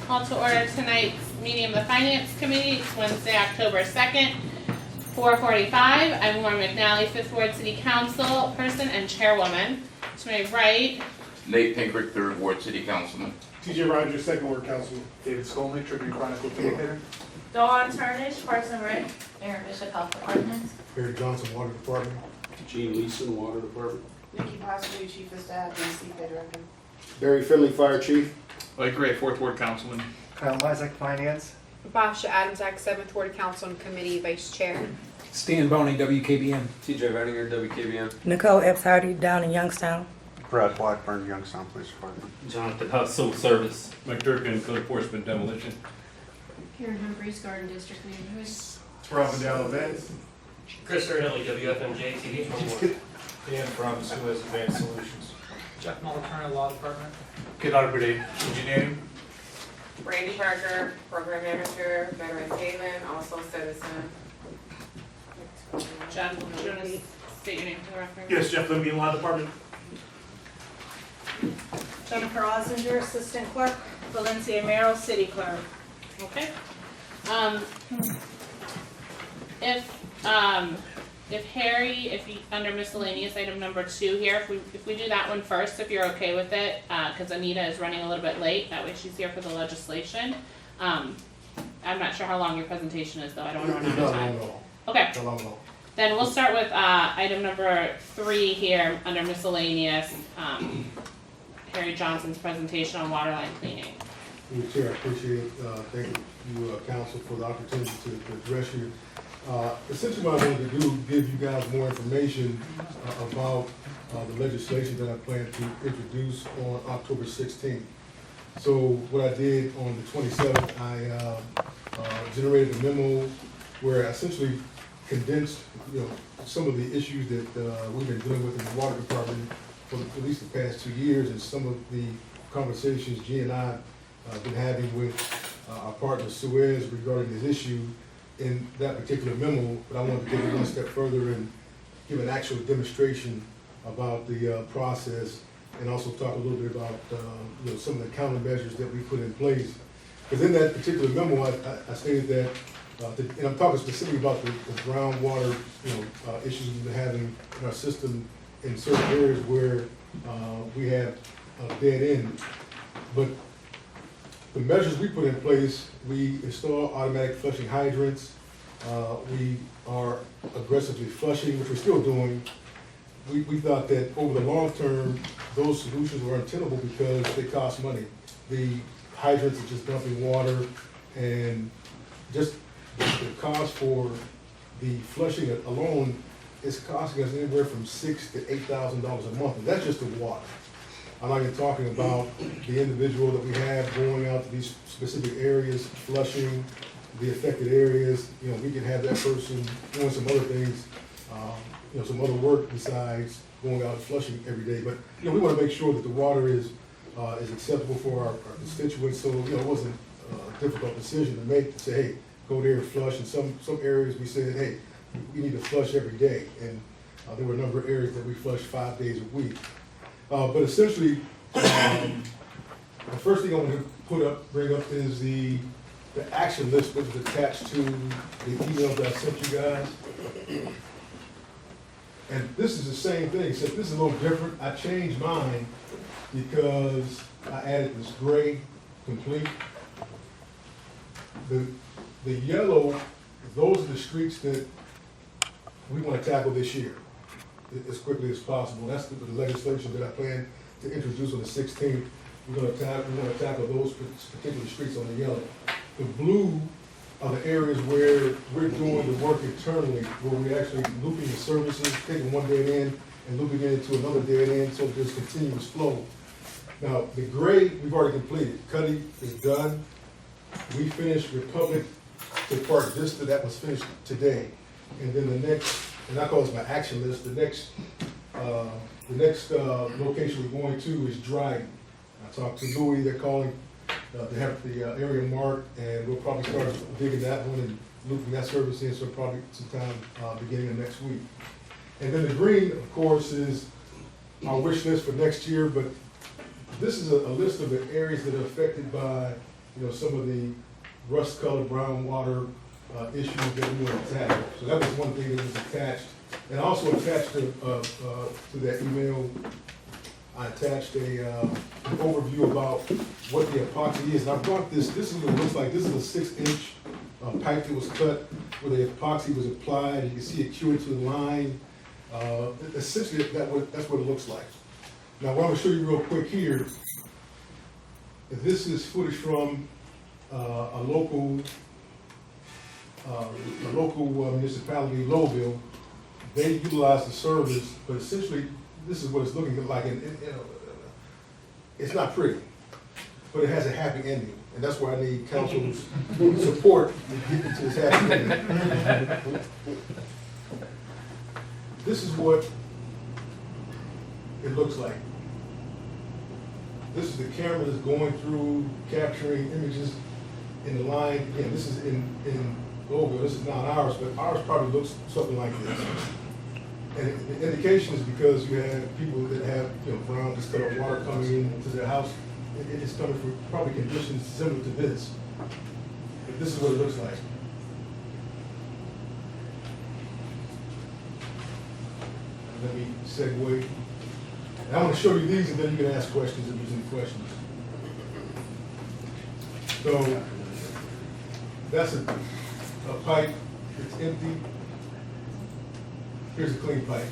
Call to order tonight's meeting of the Finance Committee. It's Wednesday, October 2nd, 4:45. I'm Lauren McNally, 5th Ward City Council person and Chairwoman. To my right, Nate Pinkrick, 3rd Ward City Councilman. TJ Rogers, 2nd Ward Councilman. David Skolnick, Tribune Chronicle communicator. Dawn Turnish, Parks and Rec. Aaron Bishop, Health Department. Barry Johnson, Water Department. Gene Leeson, Water Department. Nikki Possibly, Chief of Staff, and CFA Director. Barry Finley, Fire Chief. Mike Gray, 4th Ward Councilman. Kyle Isaac, Finance. Basha Adams, 7th Ward Council and Committee Vice Chair. Stan Boney, WKBN. TJ Vadinger, WKBN. Nicole Epps Hardy, down in Youngstown. Brad Blackburn, Youngstown Police Department. Jonathan Huff, Civil Service. Mike Durkin, Code Enforcement Demolition. Karen Humphreys, Garden District Leader. Robin Dow Events. Chris Hurley, WFMJ TV. Dan from Suez Advanced Solutions. Jeff Molitano, Law Department. Kid Arbitrary Engineering. Brandy Parker, Program Manager, Veterans Haven, also citizen. John, do you want to state your name for the record? Yes, Jeff Limby, Law Department. Jennifer Ossinger, Assistant Clerk. Valencia Merrill, City Clerk. Okay. If Harry, under miscellaneous item number 2 here, if we do that one first, if you're okay with it, because Anita is running a little bit late, that way she's here for the legislation. I'm not sure how long your presentation is though, I don't know Not long time. at all. Okay, Not long at all. then we'll start with item number 3 here, under miscellaneous, Harry Johnson's presentation on water line cleaning. Mr. Chair, I appreciate, thank you, Council, for the opportunity to address you. Essentially what I wanted to do, give you guys more information about the legislation that I plan to introduce on October 16th. So what I did on the 27th, I generated a memo where I essentially condensed, some of the issues that we've been dealing with in the water department for at least the past 2 years, and some of the conversations G and I been having with our partner Suez regarding this issue in that particular memo. But I wanted to take it one step further and give an actual demonstration about the process, and also talk a little bit about some of the countermeasures that we put in place. Because in that particular memo, I stated that, and I'm talking specifically about the groundwater issues we've been having in our system in certain areas where we have a dead end. But the measures we put in place, we install automatic flushing hydrants. We are aggressively flushing, which we're still doing. We thought that over the long term, those solutions were untenable because they cost money. The hydrants are just dumping water, and just the cost for the flushing alone is costing us anywhere from $6,000 to $8,000 a month, and that's just the water. I'm not even talking about the individual that we have going out to these specific areas, flushing the affected areas. We can have that person doing some other things, some other work besides going out and flushing every day. But we want to make sure that the water is acceptable for our constituents. So it wasn't a difficult decision to make to say, hey, go there and flush. In some areas we said, hey, we need to flush every day, and there were a number of areas that we flushed 5 days a week. But essentially, the first thing I want to bring up is the action list, which is attached to the email that I sent you guys. And this is the same thing, except this is a little different. I changed mine because I added this gray complete. The yellow, those are the streets that we want to tackle this year as quickly as possible. That's the legislation that I plan to introduce on the 16th. We want to tackle those particular streets on the yellow. The blue are the areas where we're doing the work internally, where we're actually looping the services, taking one dead end and looping it into another dead end, so there's continuous flow. Now, the gray, we've already completed. Cuddy is done. We finished Republic to Park Vista, that was finished today. And then the next, and I call this my action list, the next location we're going to is Dryden. I talked to Louis, they're calling to have the area marked, and we'll probably start digging that one and looping that service in, so probably sometime beginning of next week. And then the green, of course, is our wish list for next year, but this is a list of the areas that are affected by some of the rust-colored brown water issues that we want to tackle. So that was one thing that was attached. And also attached to that email, I attached an overview about what the epoxy is. And I brought this is what it looks like. This is a 6-inch pipe that was cut where the epoxy was applied. You can see it cured to the line. Essentially, that's what it looks like. Now, what I'm gonna show you real quick here, this is footage from a local municipality, Lowville. They utilize the service, but essentially, this is what it's looking like. It's not pretty, but it has a happy ending, and that's why I need council's support to get into this happy ending. This is what it looks like. This is the camera that's going through, capturing images in the line. Again, this is in Lowville. This is not ours, but ours probably looks something like this. And the indication is because you have people that have, brown discolored water coming into their house. It's coming from probably conditions similar to this. But this is what it looks like. Let me segue. And I'm going to show you these, and then you can ask questions if there's any questions. So that's a pipe. It's empty. Here's a clean pipe.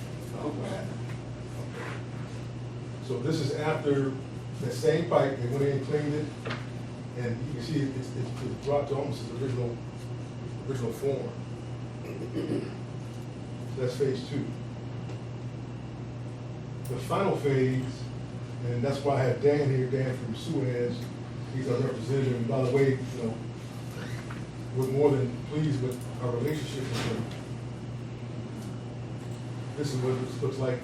So this is after the same pipe. They went in and cleaned it, and you can see it's brought to almost its original form. So that's phase 2. The final phase, and that's why I have Dan here, Dan from Suez. He's our representative. And by the way, we're more than pleased with our relationship with him. This is what it looks like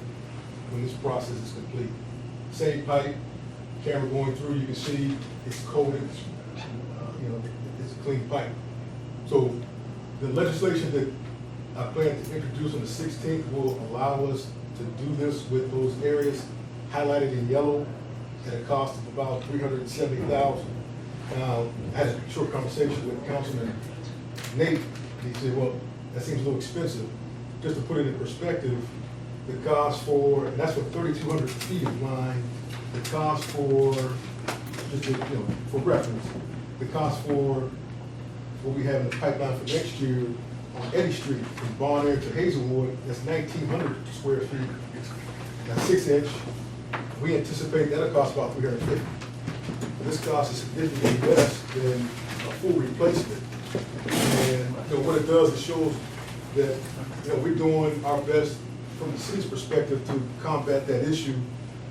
when this process is complete. Same pipe, camera going through, you can see it's coated, it's a clean pipe. So the legislation that I plan to introduce on the 16th will allow us to do this with those areas highlighted in yellow at a cost of about $370,000. Now, I had a short conversation with Councilman Nate. He said, well, that seems a little expensive. Just to put it in perspective, the cost for, and that's for 3,200 feet of line, the cost for, just to, for reference, the cost for what we have in the pipeline for next year on Eddy Street from Bon Air to Hazelwood, that's 1,900 square feet. That's 6-inch. We anticipate that'll cost about $350. This cost is significantly less than a full replacement. And what it does, it shows that we're doing our best from the city's perspective to combat that issue,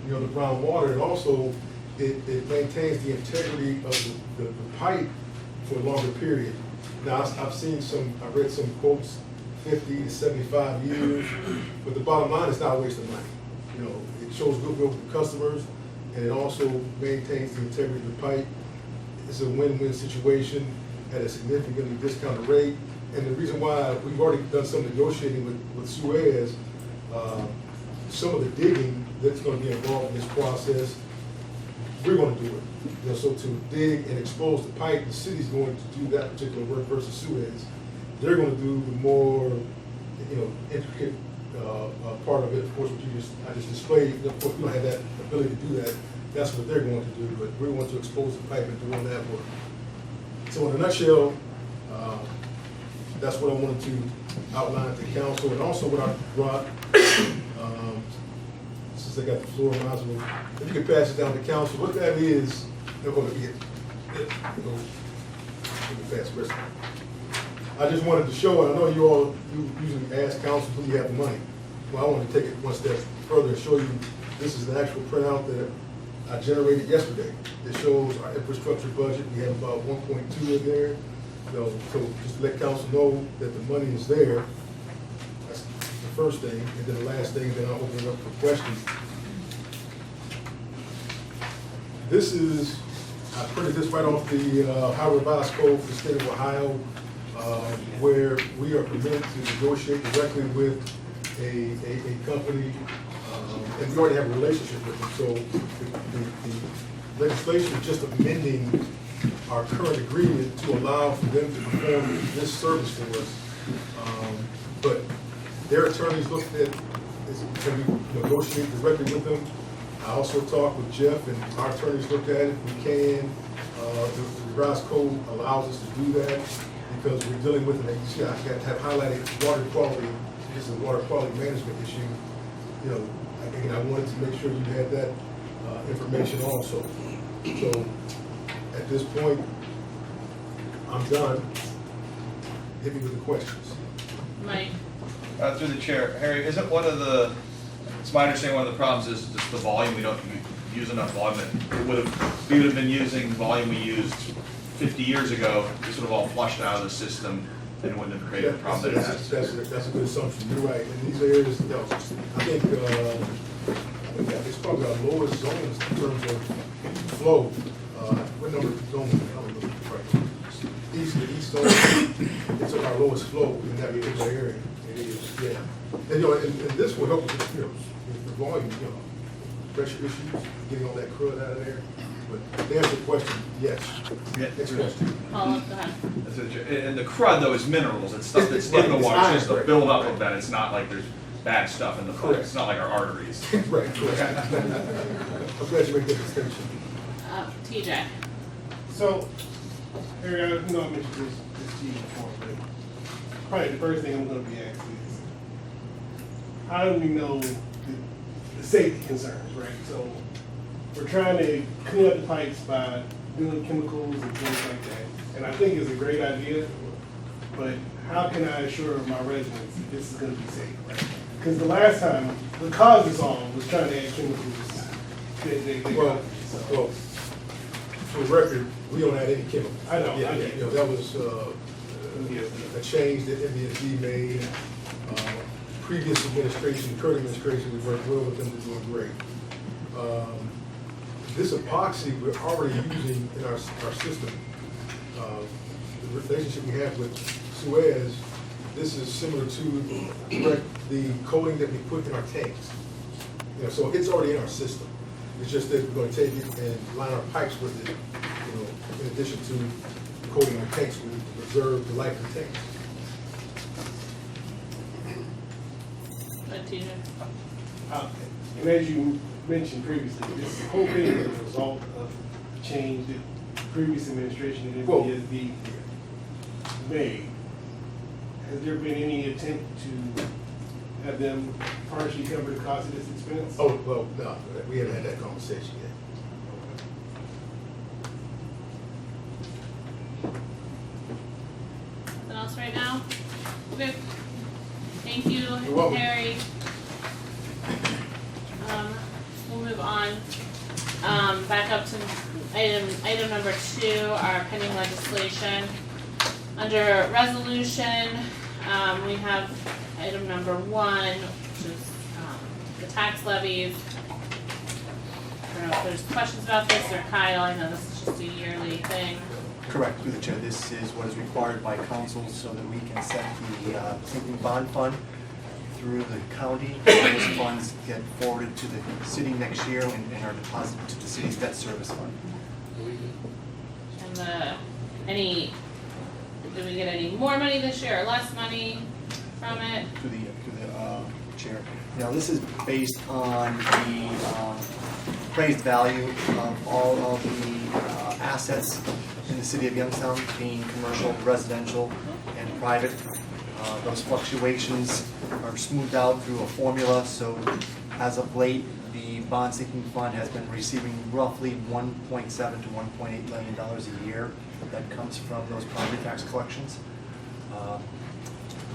the brown water, and also it maintains the integrity of the pipe for a longer period. Now, I've read some quotes, 50 to 75 years, but the bottom line is not a waste of money. It shows goodwill for customers, and it also maintains the integrity of the pipe. It's a win-win situation at a significantly discounted rate. And the reason why we've already done some negotiating with Suez, some of the digging that's going to be involved in this process, we're going to do it. So to dig and expose the pipe, the city's going to do that particular work versus Suez. They're going to do the more, intricate part of it. Of course, I just displayed. Of course, we don't have that ability to do that. That's what they're going to do. But we want to expose the pipe and do all that work. So in a nutshell, that's what I wanted to outline to council, and also what I brought. Since I got the floor, might as well, if you could pass it down to council. What that is, they're going to get. I just wanted to show, and I know you usually ask council, do you have the money? Well, I want to take it one step further and show you, this is an actual printout that I generated yesterday. It shows our infrastructure budget. We have about 1.2 in there. So just to let council know that the money is there. That's the first thing. And then the last thing, then I'll open it up for questions. This is, I printed this right off the Ohio Revised Code for the state of Ohio, where we are permitted to negotiate directly with a company, and we already have a relationship with them. So the legislation is just amending our our current agreement to allow for them to perform this service for us. But their attorneys looked at, can we negotiate directly with them? I also talked with Jeff, and our attorneys looked at it, we can. The revised code allows us to do that, because we're dealing with, and you see, I have highlighted water quality, this is a water quality management issue. You know, again, I wanted to make sure you had that information also. So, at this point, I'm done. Hit me with the questions. Mike? Through the chair, Harry, isn't one of the, it's my understanding one of the problems is just the volume, we don't use enough volume. We would have been using the volume we used 50 years ago, this would have all flushed out of the system and wouldn't have created the problem that it has. That's a good assumption, you're right. In these areas, you know, I think it's probably our lowest zones in terms of flow. What number of zones? I don't know, right. East zone, it's our lowest flow in that particular area. It is, yeah. And, you know, and this will help with, you know, with the volume, you know, pressure issues, getting all that crud out of there. But to answer the question, yes. Yeah. Next question. Paula, go ahead. And the crud though is minerals, it's stuff that's in the water, it's just the buildup of that, it's not like there's bad stuff in the flow, it's not like our arteries. Right, correct. I'm glad you make that distinction. TJ? So, Harry, I know I mentioned this to you before, but probably the first thing I'm gonna be asked is, how do we know the safety concerns, right? So, we're trying to clean up the pipes by doing chemicals and things like that. And I think it's a great idea, but how can I assure my residents that this is gonna be safe, right? Because the last time, what caused us all was trying to add chemicals. Well, for the record, we don't add any chemicals. I know, Yeah, I yeah, get it. you know, that was a change that MBSD made. Previous administration, current administration, we worked well with them, they're doing great. This epoxy we're already using in our system. The relationship we have with Suez, this is similar to the coating that we put in our tanks. You know, so it's already in our system. It's just that we're gonna take it and line our pipes with it, you know, in addition to coating our tanks, we preserve the life of the tanks. TJ? And as you mentioned previously, this whole thing is a result of change that the previous administration at MBSD made. Has there been any attempt to have them partially cover the cost of this expense? Oh, well, no, we haven't had that conversation yet. Nothing else right now? Okay. Thank you, You're welcome. Harry. We'll move on. Back up to item number 2, our pending legislation. Under resolution, we have item number 1, which is the tax levies. I don't know if there's questions about this, or Kyle, I know this is just a yearly thing. Correct, through the chair. This is what is required by council so that we can set the sinking bond fund through the county. Those funds get forwarded to the city next year and are deposited to the city's debt service fund. And did we get any more money this year or less money from it? To the chair. Now, this is based on the appraised value of all of the assets in the city of Youngstown, being commercial, residential, and private. Those fluctuations are smoothed out through a formula, so as of late, the bond sinking fund has been receiving roughly $1.7 to $1.8 million a year that comes from those property tax collections.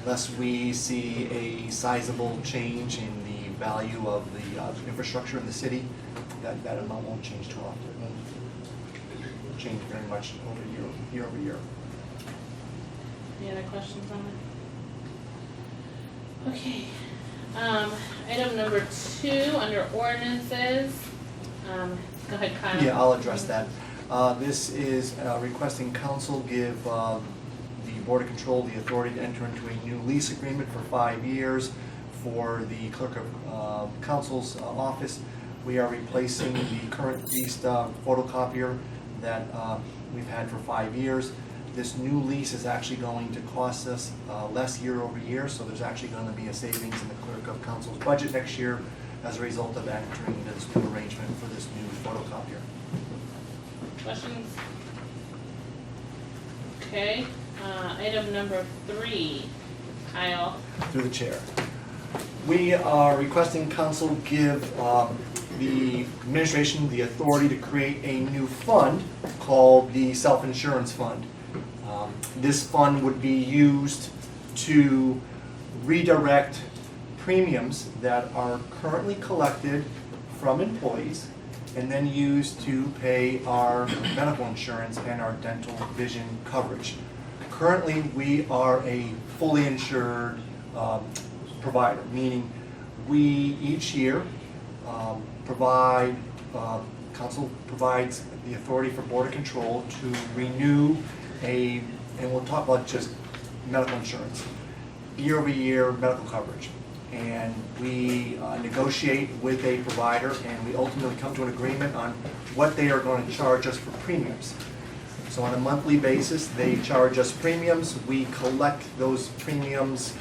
Unless we see a sizable change in the value of the infrastructure in the city, that amount won't change too often. It won't change very much year over year. Any other questions on it? Okay. Item number 2, under ordinances. Go ahead, Kyle. Yeah, I'll address that. This is requesting council give the Board of Control the authority to enter into a new lease agreement for 5 years for the clerk of council's office. We are replacing the current leased photocopier that we've had for 5 years. This new lease is actually going to cost us less year over year, so there's actually going to be a savings in the clerk of council's budget next year as a result of entering into this new arrangement for this new photocopier. Questions? Okay, item number 3, Kyle. Through the chair. We are requesting council give the administration the authority to create a new fund called the Self-Insurance Fund. This fund would be used to redirect premiums that are currently collected from employees and then used to pay our medical insurance and our dental vision coverage. Currently, we are a fully insured provider, meaning we each year council provides the authority for Board of Control to renew and we'll talk about just medical insurance, year-over-year medical coverage. And we negotiate with a provider and we ultimately come to an agreement on what they are going to charge us for premiums. So on a monthly basis, they charge us premiums. We collect those premiums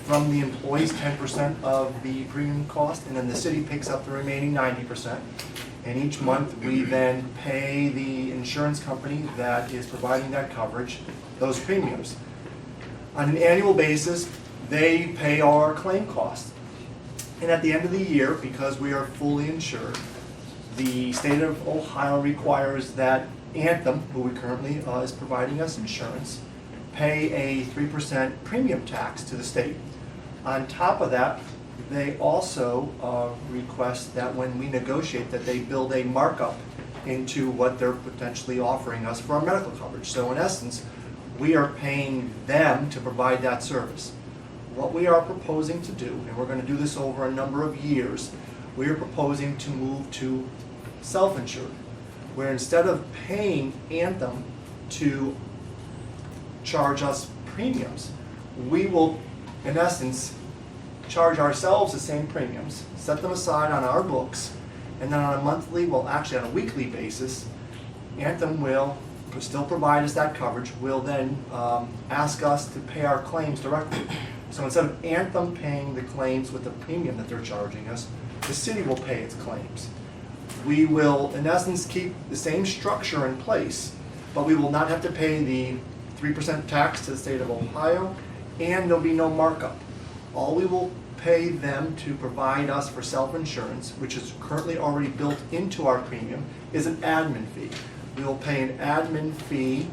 from the employees, 10% of the premium cost, and then the city picks up the remaining 90%. And each month, we then pay the insurance company that is providing that coverage those premiums. On an annual basis, they pay our claim costs. And at the end of the year, because we are fully insured, the state of Ohio requires that Anthem, who we currently is providing us insurance, pay a 3% premium tax to the state. On top of that, they also request that when we negotiate that they build a markup into what they're potentially offering us for our medical coverage. So in essence, we are paying them to provide that service. What we are proposing to do, and we're going to do this over a number of years, we are proposing to move to self-insured, where instead of paying Anthem to charge us premiums, we will, in essence, charge ourselves the same premiums, set them aside on our books, and then on a monthly, well actually on a weekly basis, Anthem will still provide us that coverage, will then ask us to pay our claims directly. So instead of Anthem paying the claims with the premium that they're charging us, the city will pay its claims. We will, in essence, keep the same structure in place, but we will not have to pay the 3% tax to the state of Ohio, and there'll be no markup. All we will pay them to provide us for self-insurance, which is currently already built into our premium, is an admin fee. We will pay an admin fee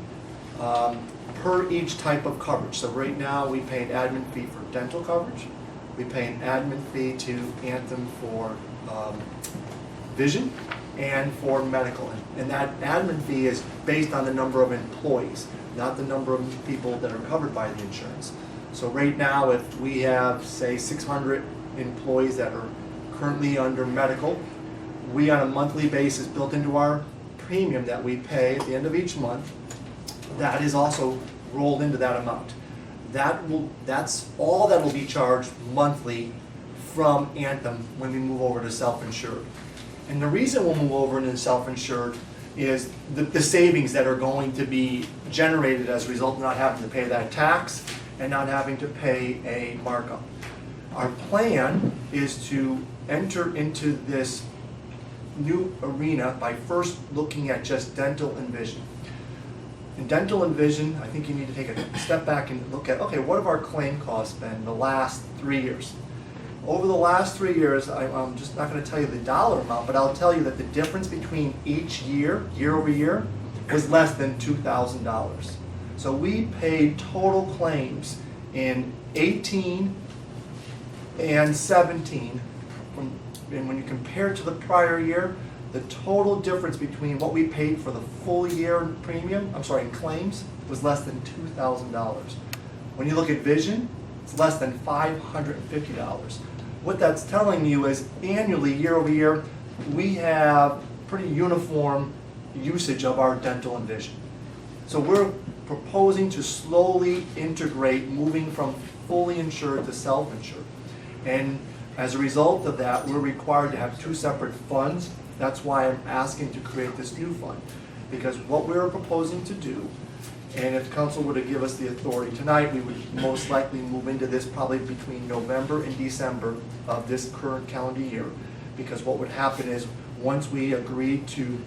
per each type of coverage. So right now, we pay an admin fee for dental coverage. We pay an admin fee to Anthem for vision and for medical. And that admin fee is based on the number of employees, not the number of people that are covered by the insurance. So right now, if we have, say, 600 employees that are currently under medical, we on a monthly basis built into our premium that we pay at the end of each month, that is also rolled into that amount. That's all that will be charged monthly from Anthem when we move over to self-insured. And the reason we'll move over into self-insured is the savings that are going to be generated as a result of not having to pay that tax and not having to pay a markup. Our plan is to enter into this new arena by first looking at just dental and vision. In dental and vision, I think you need to take a step back and look at, okay, what have our claim costs been the last 3 years? Over the last 3 years, I'm just not going to tell you the dollar amount, but I'll tell you that the difference between each year, year over year, was less than $2,000. So we paid total claims in 18 and 17, and when you compare it to the prior year, the total difference between what we paid for the full year in claims, was less than $2,000. When you look at vision, it's less than $550. What that's telling you is annually, year over year, we have pretty uniform usage of our dental and vision. So we're proposing to slowly integrate, moving from fully insured to self-insured. And as a result of that, we're required to have 2 separate funds. That's why I'm asking to create this new fund. Because what we're proposing to do, and if council were to give us the authority tonight, we would most likely move into this probably between November and December of this current calendar year. Because what would happen is, once we agree to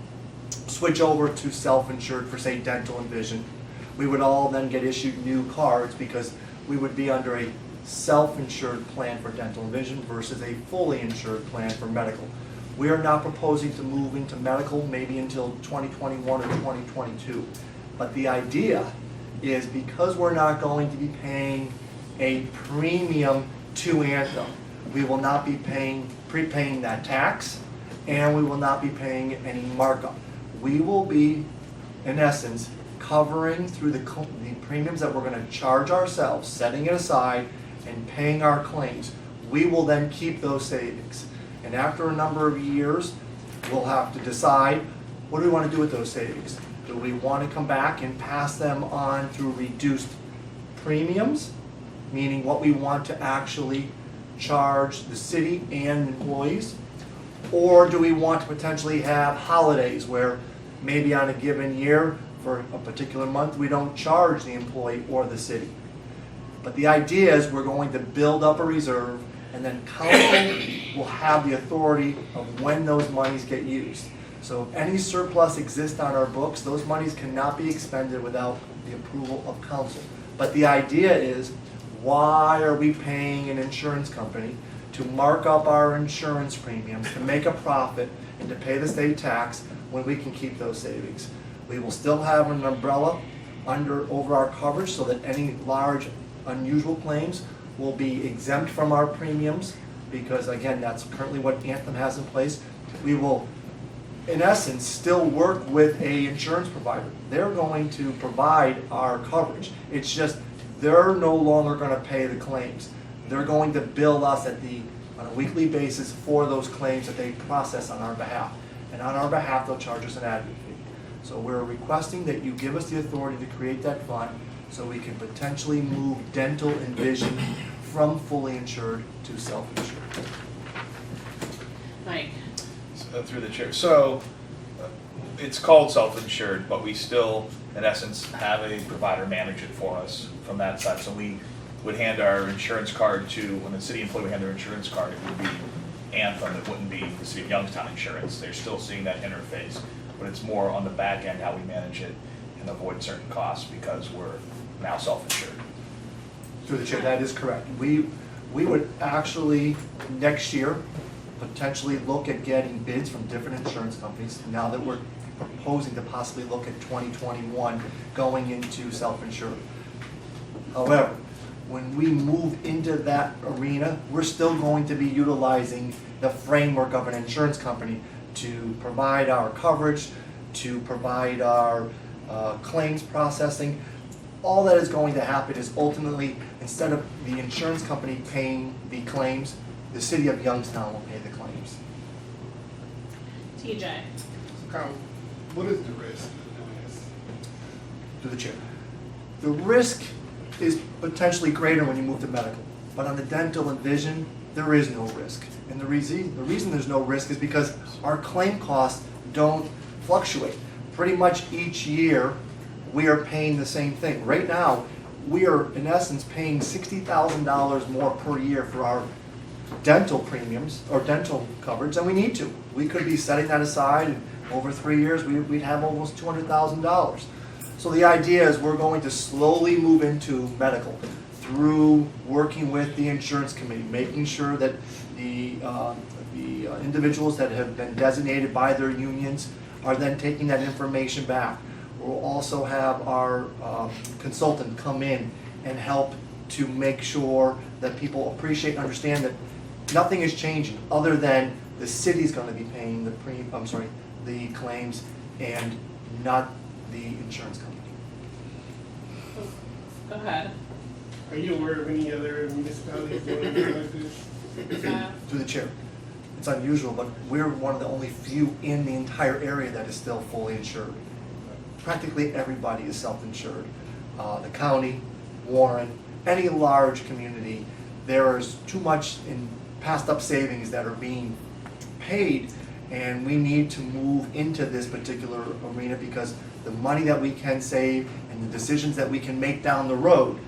switch over to self-insured for, say, dental and vision, we would all then get issued new cards because we would be under a self-insured plan for dental and vision versus a fully insured plan for medical. We are not proposing to move into medical maybe until 2021 or 2022. But the idea is, because we're not going to be paying a premium to Anthem, we will not be prepaying that tax, and we will not be paying any markup. We will be, in essence, covering through the premiums that we're going to charge ourselves, setting it aside and paying our claims. We will then keep those savings. And after a number of years, we'll have to decide, what do we want to do with those savings? Do we want to come back and pass them on through reduced premiums, meaning what we want to actually charge the city and employees? Or do we want to potentially have holidays where maybe on a given year, for a particular month, we don't charge the employee or the city? But the idea is we're going to build up a reserve, and then council will have the authority of when those monies get used. So if any surplus exists on our books, those monies cannot be expended without the approval of council. But the idea is, why are we paying an insurance company to mark up our insurance premiums, to make a profit, and to pay the state tax when we can keep those savings? We will still have an umbrella over our coverage so that any large unusual claims will be exempt from our premiums, because again, that's currently what Anthem has in place. We will, in essence, still work with an insurance provider. They're going to provide our coverage. It's just they're no longer going to pay the claims. They're going to bill us on a weekly basis for those claims that they process on our behalf. And on our behalf, they'll charge us an admin fee. So we're requesting that you give us the authority to create that fund so we can potentially move dental and vision from fully insured to self-insured. Mike? Through the chair. So it's called self-insured, but we still, in essence, have a provider manage it for us from that side. So we would hand our insurance card to, when the city employee would hand their insurance card, it would be Anthem, it wouldn't be the City of Youngstown Insurance. They're still seeing that interface, but it's more on the back end how we manage it and avoid certain costs because we're now self-insured. Through the chair, that is correct. We would actually, next year, potentially look at getting bids from different insurance companies now that we're proposing to possibly look at 2021 going into self-insured. However, when we move into that arena, we're still going to be utilizing the framework of an insurance company to provide our coverage, to provide our claims processing. All that is going to happen is ultimately, instead of the insurance company paying the claims, the City of Youngstown will pay the claims. TJ? So Carl, what is the risk of doing this? Through the chair. The risk is potentially greater when you move to medical, but on the dental and vision, there is no risk. And the reason there's no risk is because our claim costs don't fluctuate. Pretty much each year, we are paying the same thing. Right now, we are, in essence, paying $60,000 more per year for our dental premiums, or dental coverage, than we need to. We could be setting that aside, and over 3 years, we'd have almost $200,000. So the idea is we're going to slowly move into medical through working with the insurance committee, making sure that the individuals that have been designated by their unions are then taking that information back. We'll also have our consultant come in and help to make sure that people appreciate and understand that nothing is changing other than the city's going to be paying the claims and not the insurance company. Go ahead. Are you aware of any other municipalities doing anything like this? Through the chair. It's unusual, but we're one of the only few in the entire area that is still fully insured. Practically everybody is self-insured. The county, Warren, any large community, there is too much in passed up savings that are being paid And we need to move into this particular arena because the money that we can save and the decisions that we can make down the road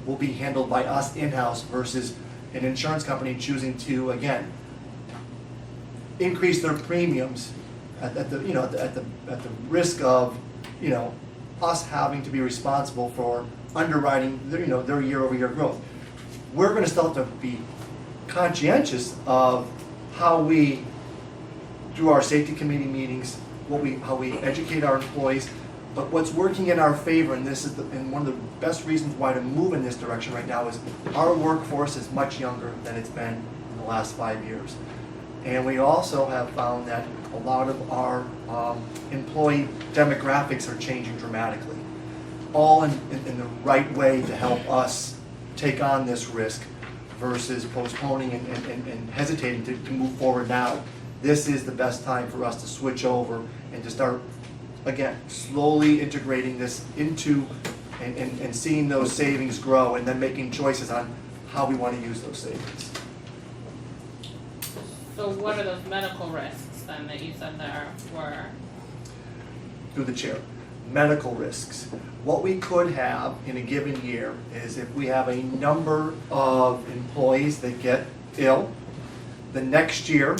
will be handled by us in-house versus an insurance company choosing to, again, increase their premiums at the risk of, us having to be responsible for underwriting their year-over-year growth. We're gonna still have to be conscientious of how we do our safety committee meetings, how we educate our employees, but what's working in our favor, and this is and one of the best reasons why to move in this direction right now is our workforce is much younger than it's been in the last 5 years. And we also have found that a lot of our employee demographics are changing dramatically, all in the right way to help us take on this risk versus postponing and hesitating to move forward now. This is the best time for us to switch over and to start, again, slowly integrating this into and seeing those savings grow and then making choices on how we want to use those savings. So what are those medical risks then that you said there were? Through the chair. Medical risks. What we could have in a given year is if we have a number of employees that get ill, the next year,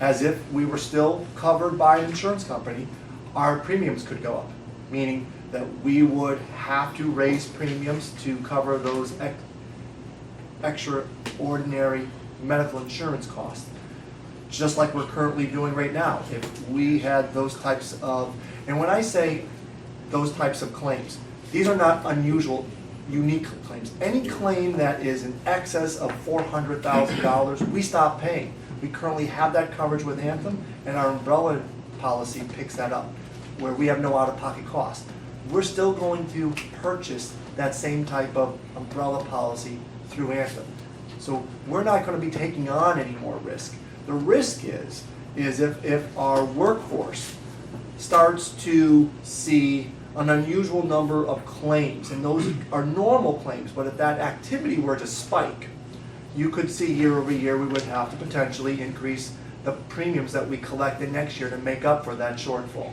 as if we were still covered by an insurance company, our premiums could go up. Meaning that we would have to raise premiums to cover those extraordinary medical insurance costs. Just like we're currently doing right now. If we had those types of, and when I say those types of claims, these are not unusual, unique claims. Any claim that is in excess of $400,000, we stop paying. We currently have that coverage with Anthem, and our umbrella policy picks that up, where we have no out-of-pocket cost. We're still going to purchase that same type of umbrella policy through Anthem. So we're not going to be taking on any more risk. The risk is if our workforce starts to see an unusual number of claims, and those are normal claims, but if that activity were to spike, you could see year over year we would have to potentially increase the premiums that we collect in next year to make up for that shortfall.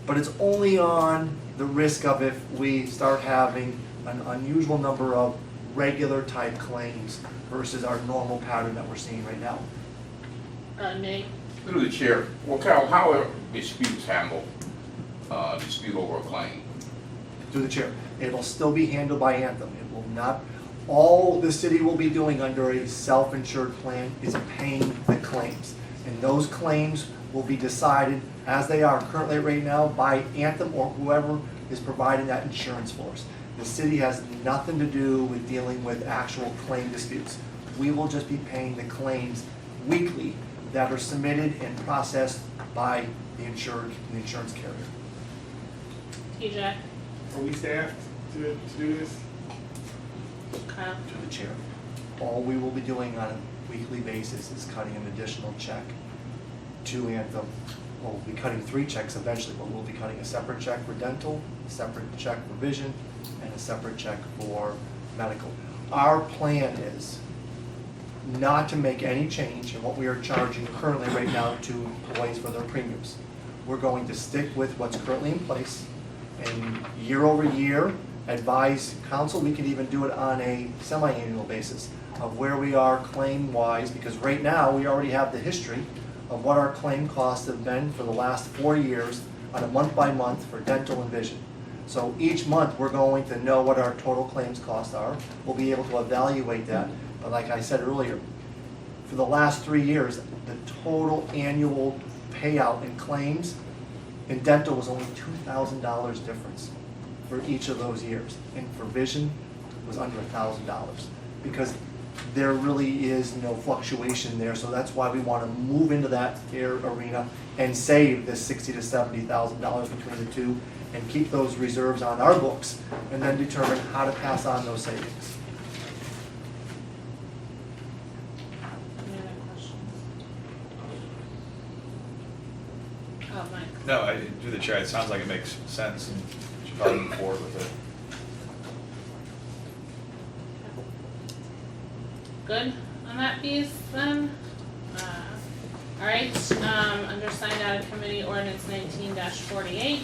But it's only on the risk of if we start having an unusual number of regular type claims versus our normal pattern that we're seeing right now. Nate? Through the chair, well, Carol, how are disputes handled, dispute over a claim? Through the chair. It'll still be handled by Anthem. It will not, all the city will be doing under a self-insured plan is paying the claims. And those claims will be decided as they are currently right now by Anthem or whoever is providing that insurance for us. The city has nothing to do with dealing with actual claim disputes. We will just be paying the claims weekly that are submitted and processed by the insurance carrier. TJ? Are we staffed to do this? Kyle? To the chair. All we will be doing on a weekly basis is cutting an additional check to Anthem. Well, we'll be cutting 3 checks eventually, but we'll be cutting a separate check for dental, a separate check for vision, and a separate check for medical. Our plan is not to make any change in what we are charging currently right now to employees for their premiums. We're going to stick with what's currently in place and year over year advise council. We could even do it on a semi-annual basis of where we are claim-wise, because right now we already have the history of what our claim costs have been for the last 4 years on a month-by-month for dental and vision. So each month we're going to know what our total claims costs are. We'll be able to evaluate that. But like I said earlier, for the last 3 years, the total annual payout in claims in dental was only $2,000 difference for each of those years. And for vision, it was under $1,000 because there really is no fluctuation there. So that's why we want to move into that arena and save this $60,000 to $70,000 between the two and keep those reserves on our books and then determine how to pass on those savings. Any other questions? Oh, Mike. No, through the chair, it sounds like it makes sense and we should probably move forward with it. Good on that piece then? All Alright, under signed out of committee ordinance 19-48.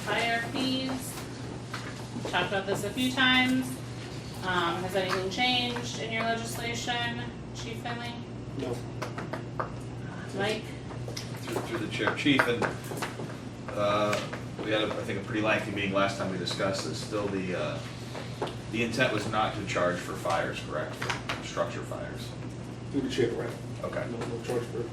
Fire fees. Talked about this a few times. Has anything changed in your legislation, Chief Finley? No. Mike? Through the chair, chief, and we had, I think, a pretty lengthy meeting last time we discussed this. Still, the intent was not to charge for fires, correct? For structure fires. Through the chair, right? Okay. No charge for,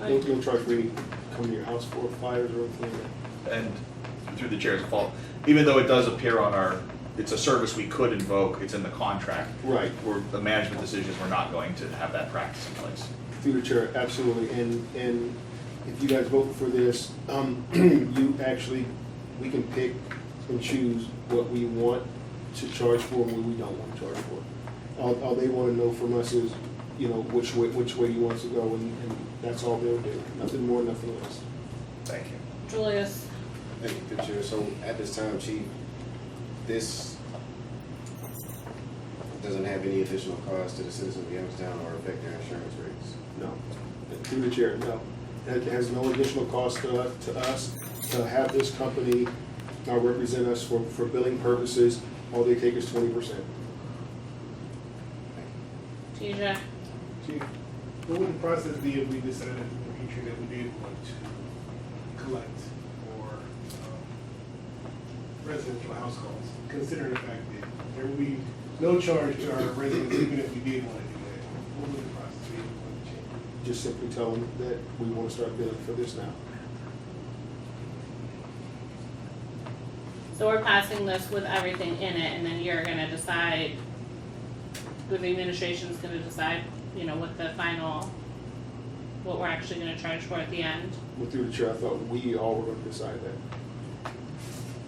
no charge for any coming to your house for fires or anything like that. And through the chair's fault, even though it does appear on our, it's a service we could invoke, it's in the contract. Right. Where the management decisions, we're not going to have that practice in place. Through the chair, absolutely, and if you guys vote for this, you actually, we can pick and choose what we want to charge for and what we don't want to charge for. All they want to know from us is, you know, which way you want us to go, and that's all they'll do, nothing more, nothing less. Thank you. Julius? Thank you, through the chair. So at this time, Chief, this doesn't have any additional cost to the citizens of Youngstown or affect their insurance rates? No. Through the chair, no. It has no additional cost to us to have this company represent us for billing purposes. All they take is 20%. TJ? Chief, what would the process be if we decided in the future that we did want to collect for residential house calls, considering the fact that there will be no charge to our residents even if we did want to do that? What would the process be if we wanted to change? Just simply tell them that we want to start billing for this now. So we're passing this with everything in it, and then you're gonna decide, the administration's gonna decide, you know, what the final, what we're actually gonna charge for at the end. But through the chair, I thought we all were going to decide that.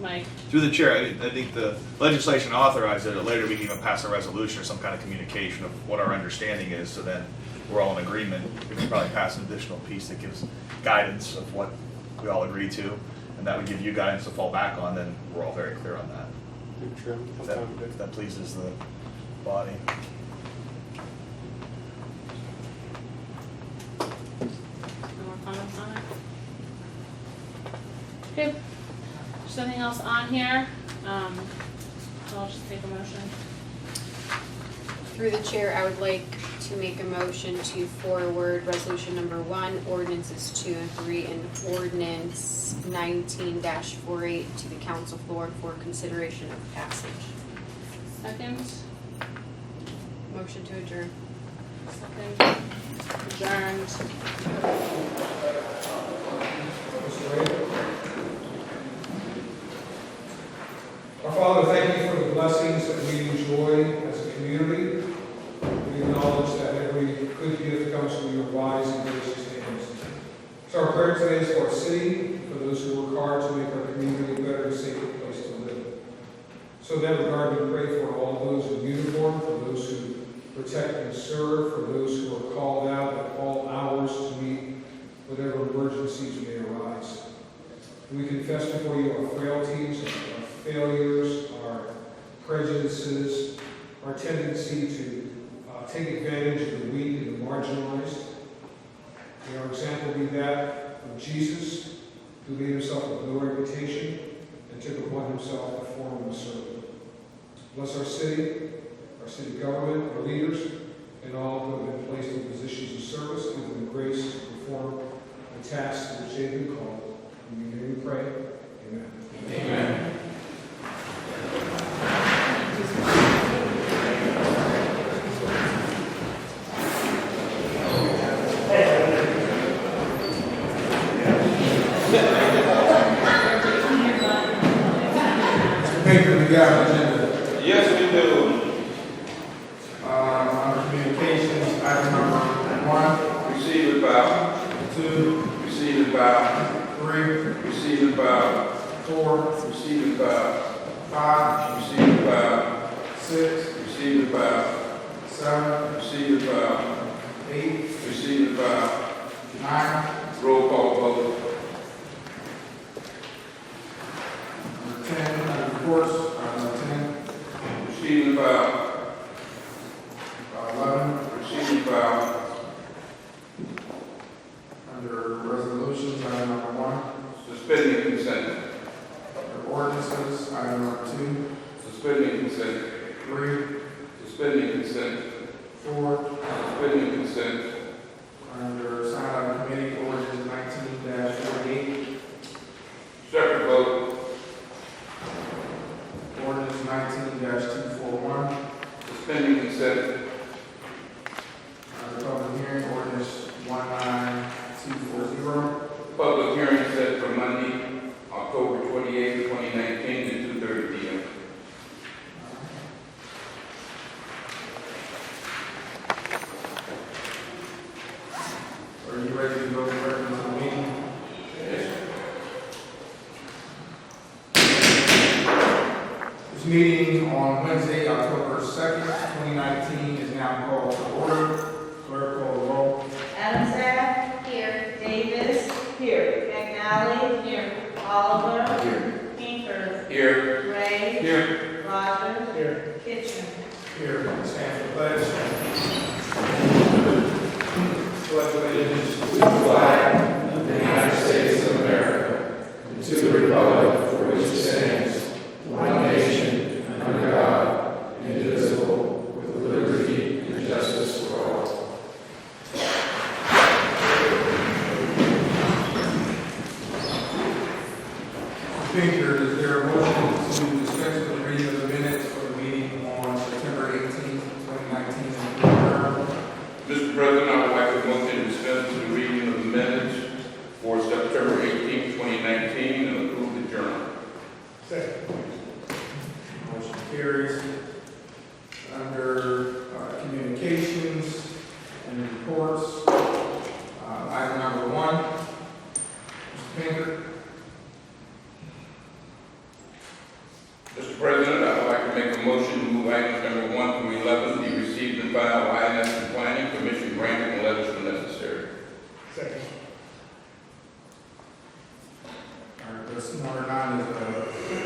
Mike? Through the chair, I think the legislation authorized it. Later, we can even pass a resolution or some kind of communication of what our understanding is, so then we're all in agreement. We can probably pass an additional piece that gives guidance of what we all agree to, and that would give you guidance to fall back on, then we're all very clear on that. Through the chair, I'm If fine with if that pleases the body. No more comments on it? Okay, there's nothing else on here, so I'll just take a motion. Through the chair, I would like to make a motion to forward resolution number 1, ordinances 2 and 3, and ordinance 19-48 to the council floor for consideration of passage. Second, Motion to adjourn. second, adjourned. Our Father, thank you for the blessings that we enjoy as a community. We acknowledge that every good gift comes from your wise and gracious hands. So our prayer today is for our city, for those who work hard to make our community a better and safer place to live. So in that regard, we pray for all those in uniform, for those who protect and serve, for those who are called out at all hours to meet whatever emergencies may arise. We confess before you our frailties, our failures, our prejudices, our tendency to take advantage of the weak and the marginalized. May our example be that of Jesus, who made himself of no reputation and took upon himself the form of a servant. Bless our city government, our leaders, and all who have been placed in positions of service, give them the grace to perform the tasks to which they have been called. In your name we pray. Amen. Amen. Baker, we got an agenda. Yes, we do. Under communications, item number 1, Receive it by, 2, receive it by, 3, receive it by, 4, receive it by, 5, receive it by, 6, receive it by, 7, receive it by, 8, receive it by, 9, roll call vote. number 10, under reports, number 10, Receive it by, 11, receive it by, consent. 3, Suspending consent. 4, Suspending consent. under sign out of committee, ordinance 19-48, Separate vote. ordinance 19-241, Suspending consent. under public hearing, ordinance 19240. Public hearing set for Monday, October 28, 2019 at 2:30 p.m. Are you ready to go directly to the meeting? This meeting on Wednesday, October 2nd, 2019 is now called to order. Clerk, call the roll. Adamsack. Here. Davis. Here. McNally. Here. Oliver. Here. Pinker. Here. Gray. Here. Rogers. Here. Kitchen. Here, stand for the pledge. Pledge allegiance to the flag of the United States of America, and to the republic for which it stands, one nation, under God, indivisible, with liberty and justice for all. Speaker, is there a motion to dispense with the reading of the minutes for the meeting on September 18th, 2019? Mr. President, I would like to motion to dispense with the reading of the minutes for September 18, 2019 and approve the journal. Second. Motion carries. Under communications and reports, item number 1, Mr. Pinker. Mr. President, I would like to make a motion to move items number 1 through 11 be received and filed by INS and Planning Commission granting letters when necessary. Second. All right, this number 9 is a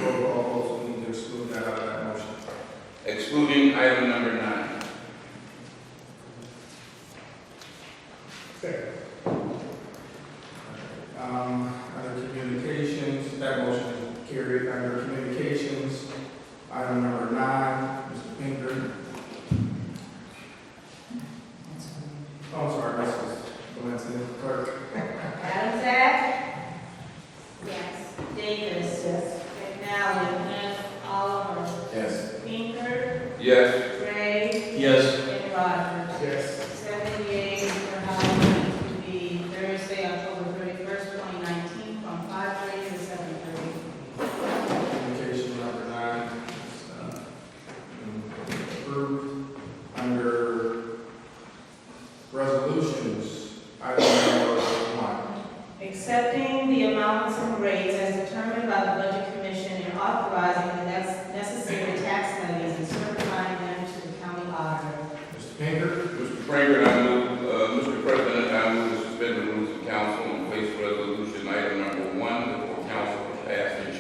roll call vote, so we need to exclude that out of that motion. Excluding item number 9. Second. Under communications, that motion is carried. Under communications, item number 9, Mr. Pinker. Oh, I'm sorry, Mrs. Valencia, clerk. Adamsack. Yes. Davis. Yes. McNally. Yes. Oliver. Yes. Pinker. Yes. Gray. Yes. And Rogers. Yes. 7 yeas for Halloween to be Thursday, October 31st, 2019, from 5:30 to 7:30. Communication number 9 is approved. Under resolutions, item number 1. Accepting the amounts and rates as determined by the Budget Commission and authorizing the necessary tax levies and certifying them to the county auditor. Mr. Pinker. Mr. Springer, I move, Mr. President, I move to suspend the rules of council and place resolution item number 1 before council for passage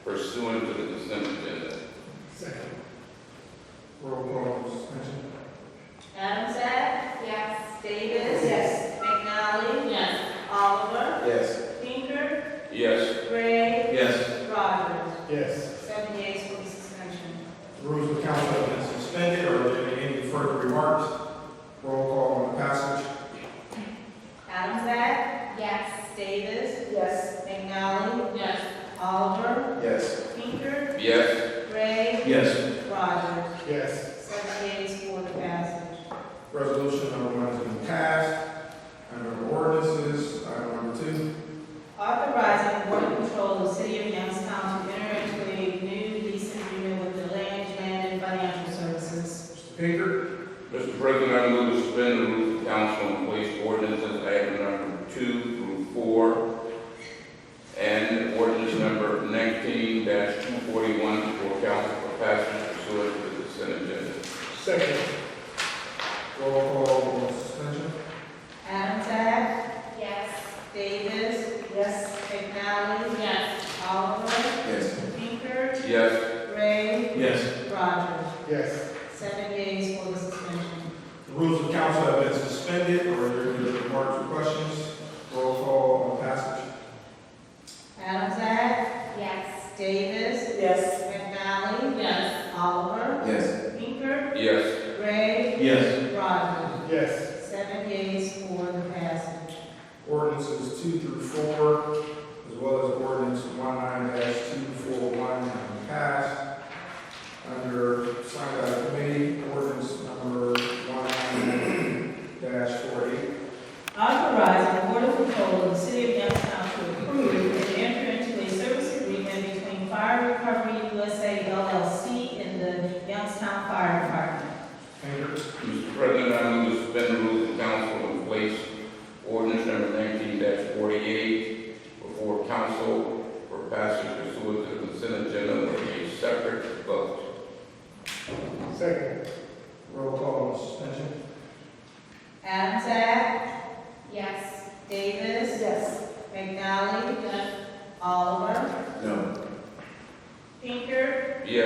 pursuant to the consent agenda. Second. Roll call suspension. Adamsack. Yes. Davis. Yes. McNally. Yes. Oliver. Yes. Pinker. Yes. Gray. Yes. Rogers. Yes. 7 yeas for the suspension. The rules of council have been suspended. Are there any further remarks? Roll call on the passage. Adamsack. Yes. Davis. Yes. McNally. Yes. Oliver. Yes. Pinker. Yes. Gray. Yes. Rogers. Yes. 7 yeas for the passage. Resolution number 1 has been passed. Under ordinances, item number 2. Authorizing the Board of Control of the City of Youngstown to enter into a new lease agreement with Delaney Land Financial Services. Mr. Pinker. Mr. President, I move to suspend the rules of council and place ordinances item number 2 through 4 and ordinance number 19-241 before council for passage pursuant to the consent agenda. Second. Roll call on suspension. Adamsack. Yes. Davis. Yes. McNally. Yes. Oliver. Yes. Pinker. Yes. Gray. Yes. Rogers. Yes. 7 yeas for the suspension. The rules of council have been suspended. Are there any remarks or questions? Roll call on passage. Adamsack. Yes. Davis. Yes. McNally. Yes. Oliver.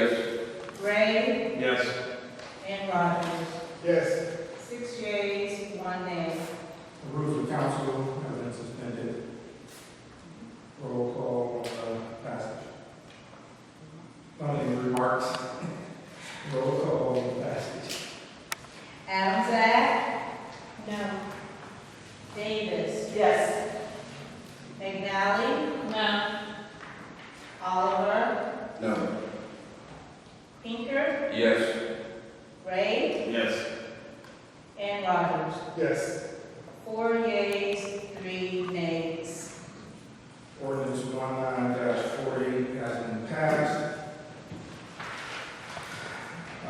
Yes. Gray, Yes. and Rogers. Yes. 6 yeas, 1 nay. The rules of council have been suspended. Roll call passage. Any remarks? Roll call passage. Adams Act? No. Davis? Yes. McNally? No. Oliver? No. Pinker? Yes. Gray? Yes. And Rogers. Yes. 4 yeas, 3 nays. Ordinance 19-40 has been passed.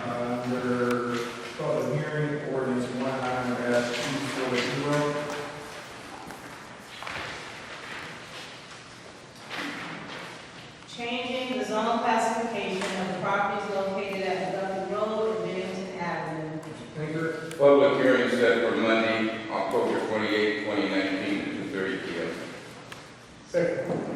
Under public hearing, ordinance 19-240. Changing the zone classification of the properties located at Dudley Road and Bennington Avenue. Pinker? Public hearing set for Monday, October 28, 2019, at 2:30 p.m. Second.